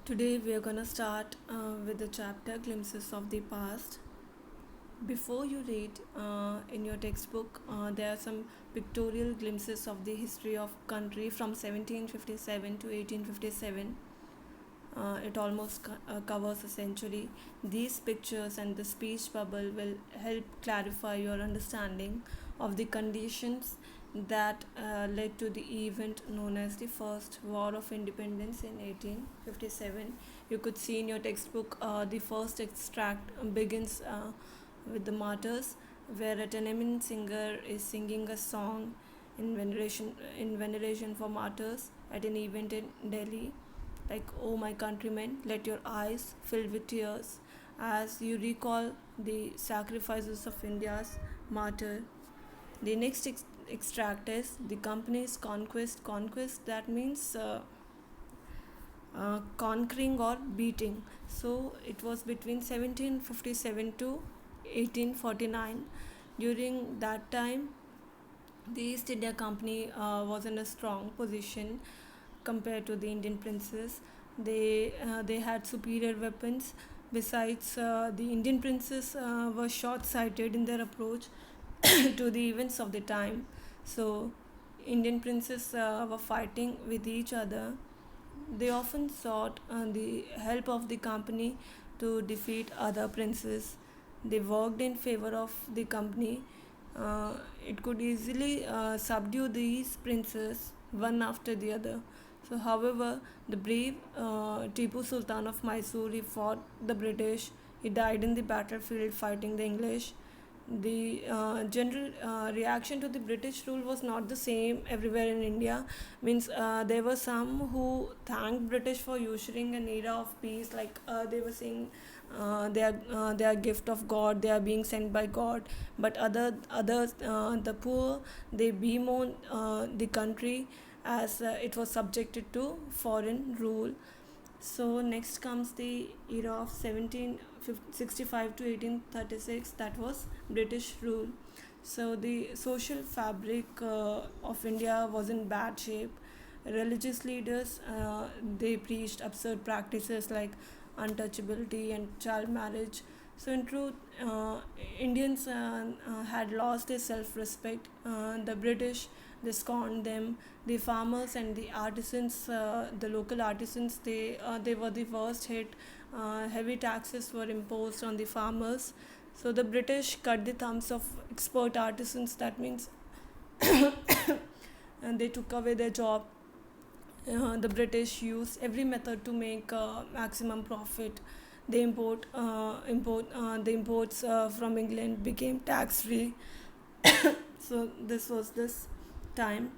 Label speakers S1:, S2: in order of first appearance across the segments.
S1: Today we are gonna start with the chapter Glimpses of the Past. Before you read in your textbook, there are some pictorial glimpses of the history of country from 1757 to 1857. It almost covers a century. These pictures and the speech bubble will help clarify your understanding of the conditions that led to the event known as the First War of Independence in 1857. You could see in your textbook the first extract begins with the martyrs, where a Tenemin singer is singing a song in veneration for martyrs at an event in Delhi, like, "Oh, my countrymen, let your eyes fill with tears as you recall the sacrifices of India's martyr." The next extract is the company's conquest. Conquest, that means conquering or beating. So it was between 1757 to 1849. During that time, the East India Company was in a strong position compared to the Indian princes. They had superior weapons. Besides, the Indian princes were short-sighted in their approach to the events of the time. So, Indian princes were fighting with each other. They often sought the help of the company to defeat other princes. They worked in favor of the company. It could easily subdue these princes one after the other. So, however, the brave Tipu Sultan of Mysore, he fought the British. He died in the battlefield fighting the English. The general reaction to the British rule was not the same everywhere in India. Means there were some who thanked British for ushering an era of peace. Like they were saying, they are gift of God. They are being sent by God. But others, the poor, they bemoan the country as it was subjected to foreign rule. So next comes the era of 1765 to 1836, that was British rule. So the social fabric of India was in bad shape. Religious leaders, they preached absurd practices like untouchability and child marriage. So in truth, Indians had lost their self-respect. The British, they scorned them. The farmers and the artisans, the local artisans, they were the worst hit. Heavy taxes were imposed on the farmers. So the British cut the thumbs of expert artisans. That means and they took away their job. The British used every method to make maximum profit. The imports from England became tax free. So this was this time.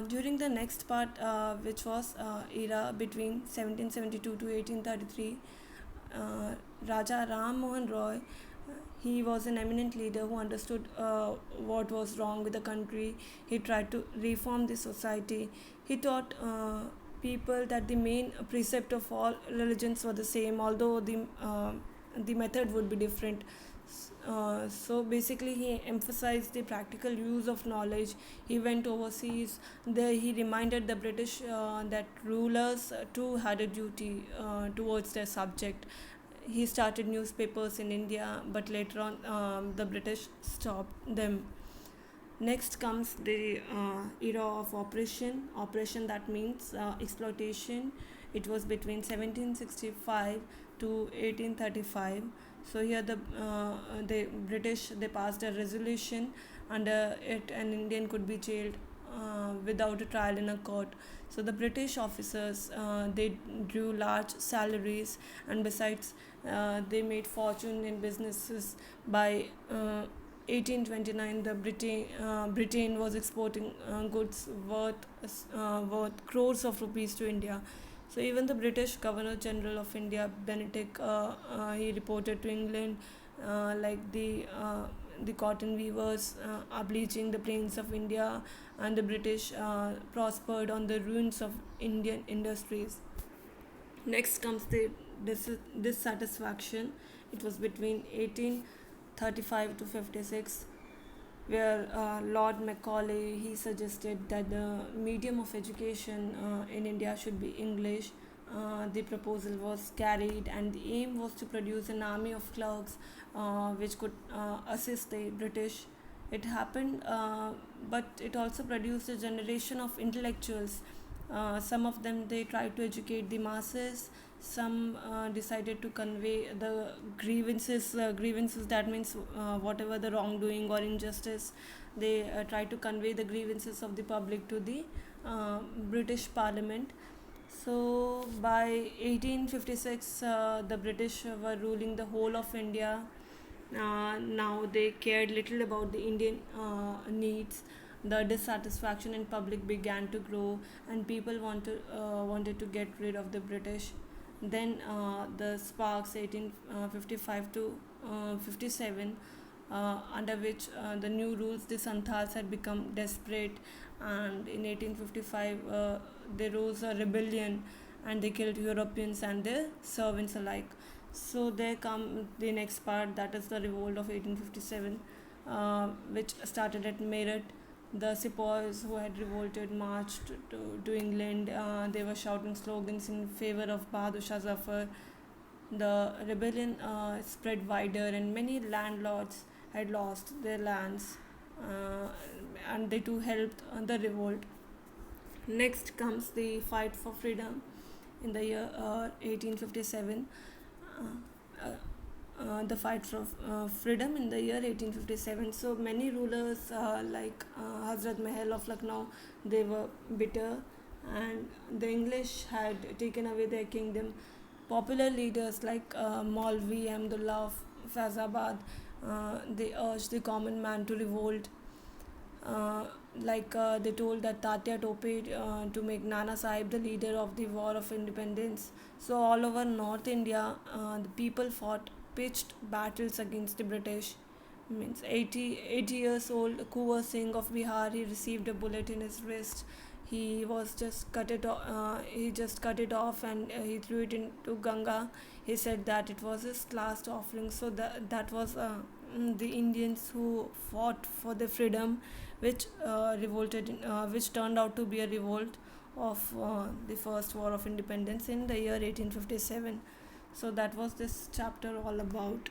S1: During the next part, which was era between 1772 to 1833, Raja Ram Mohan Roy, he was an eminent leader who understood what was wrong with the country. He tried to reform the society. He taught people that the main precept of all religions were the same, although the method would be different. So basically, he emphasized the practical use of knowledge. He went overseas. There, he reminded the British that rulers too had a duty towards their subject. He started newspapers in India, but later on, the British stopped them. Next comes the era of oppression. Oppression, that means exploitation. It was between 1765 to 1835. So here the British, they passed a resolution. Under it, an Indian could be jailed without a trial in a court. So the British officers, they drew large salaries, and besides, they made fortune in businesses by 1829. The Britain was exporting goods worth crores of rupees to India. So even the British Governor General of India, Benedict, he reported to England, like the cotton weavers are bleaching the plains of India, and the British prospered on the ruins of Indian industries. Next comes the dissatisfaction. It was between 1835 to 56, where Lord Macaulay, he suggested that the medium of education in India should be English. the proposal was carried, and the aim was to produce an army of clerks which could assist the British. It happened, but it also produced a generation of intellectuals. Some of them they tried to educate the masses. Some decided to convey the grievances. Grievances, that means whatever the wrongdoing or injustice, they tried to convey the grievances of the public to the British Parliament. So by 1856, the British were ruling the whole of India. Now they cared little about the Indian needs. The dissatisfaction in public began to grow, and people wanted to get rid of the British. Then the sparks 1855 to 57, under which the new rules, the Santals had become desperate, and in 1855 they rose a rebellion, and they killed Europeans and their servants alike. So there come the next part, that is the revolt of 1857, which started at Meerut. The sepoys who had revolted marched to England. They were shouting slogans in favor of Bahadur Shah Zafar. The rebellion spread wider, and many landlords had lost their lands, uh, and they too helped the revolt. Next comes the fight for freedom in the year 1857. Uh, the fight for freedom in the year 1857. So many rulers like Hazrat Mahal of Lucknow, they were bitter, and the English had taken away their kingdom. Popular leaders like Maulvi Ahmedullah of Faizabad, they urged the common man to revolt. They told that Tatya Tope to make Nana Sahib the leader of the War of Independence. So all over North India, the people fought pitched battles against the British. Means 80 years old Kuwar Singh of Bihar, he received a bullet in his wrist. He just cut it off, and he threw it into Ganga. He said that it was his last offering. So that was the Indians who fought for the freedom, which turned out to be a revolt of the first war of independence in the year 1857. So that was this chapter all about.